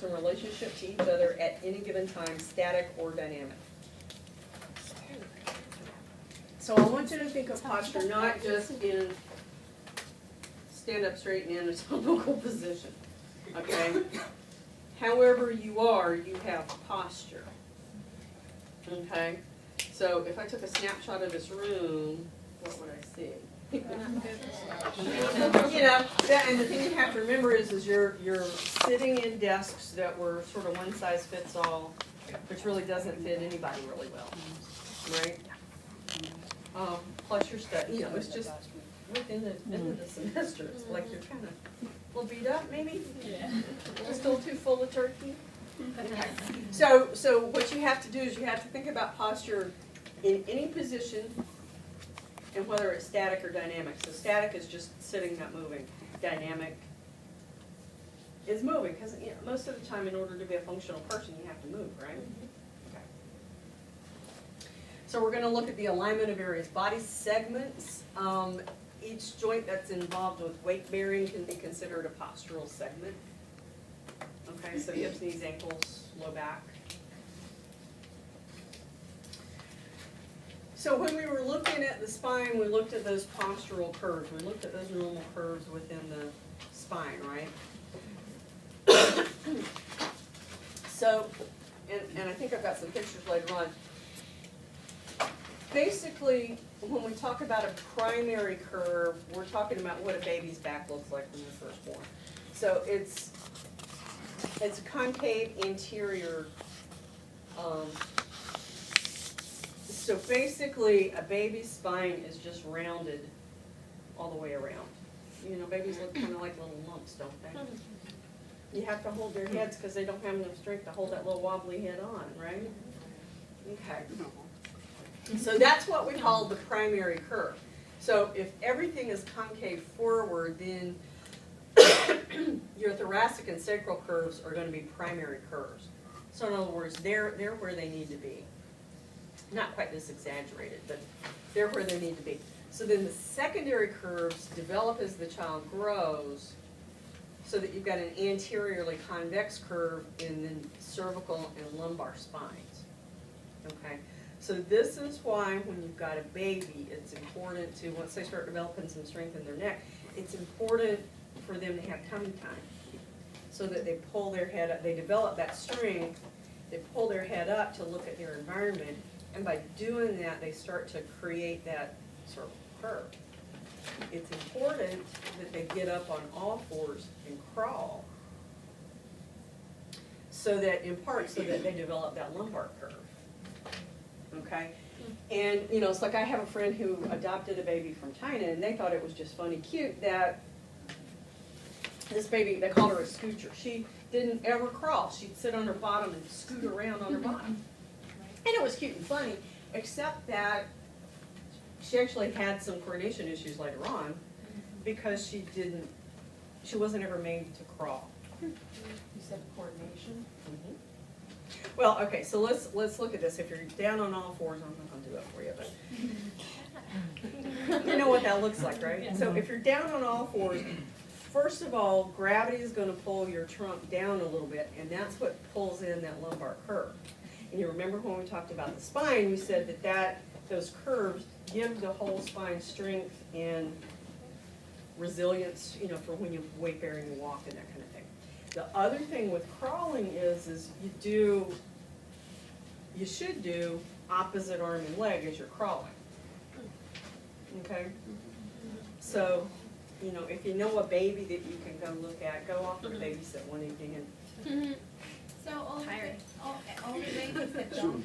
in relationship to each other at any given time, static or dynamic. So I want you to think of posture not just in stand up straight and anatomical position, okay? However you are, you have posture, okay? So if I took a snapshot of this room, what would I see? You know, and the thing you have to remember is you're sitting in desks that were sort of one size fits all, which really doesn't fit anybody really well, right? Plus your study, you know, it's just within the end of the semester, it's like you're kind of a little beat up, maybe? Yeah. Still too full of turkey? Okay. So what you have to do is you have to think about posture in any position, and whether it's static or dynamic. So static is just sitting, not moving. Dynamic is moving, because you know, most of the time in order to be a functional person, you have to move, right? Okay. So we're going to look at the alignment of various body segments. Each joint that's involved with weight bearing can be considered a postural segment. Okay, so hips, knees, ankles, low back. So when we were looking at the spine, we looked at those postural curves. We looked at those normal curves within the spine, right? So, and I think I've got some pictures later on. Basically, when we talk about a primary curve, we're talking about what a baby's back looks like when they're first born. So it's a concave anterior. So basically, a baby's spine is just rounded all the way around. You know, babies look kind of like little lumps, don't they? You have to hold their heads because they don't have enough strength to hold that little wobbly head on, right? Okay. So that's what we call the primary curve. So if everything is concave forward, then your thoracic and sacral curves are going to be primary curves. So in other words, they're where they need to be. Not quite this exaggerated, but they're where they need to be. So then the secondary curves develop as the child grows, so that you've got an anteriorly convex curve in the cervical and lumbar spines. Okay? So this is why when you've got a baby, it's important to, once they start developing some strength in their neck, it's important for them to have tummy time, so that they pull their head up, they develop that strength, they pull their head up to look at their environment, and by doing that, they start to create that sort of curve. It's important that they get up on all fours and crawl, so that, in part, so that they develop that lumbar curve. Okay? And, you know, it's like I have a friend who adopted a baby from China, and they thought it was just funny cute that this baby, they called her a scoocher. She didn't ever crawl. She'd sit on her bottom and scoot around on her bottom. And it was cute and funny, except that she actually had some coordination issues later on because she wasn't ever made to crawl. You said coordination? Mm-hmm. Well, okay, so let's look at this. If you're down on all fours, I'm not going to do it for you, but you know what that looks like, right? Yeah. So if you're down on all fours, first of all, gravity is going to pull your trunk down a little bit, and that's what pulls in that lumbar curve. And you remember when we talked about the spine, we said that those curves give the whole spine strength and resilience, you know, for when you weight bearing and walk and that kind of thing. The other thing with crawling is you should do opposite arm and leg as you're crawling. Okay? So, you know, if you know a baby that you can go look at, go off and babysit one evening. And So older babies that don't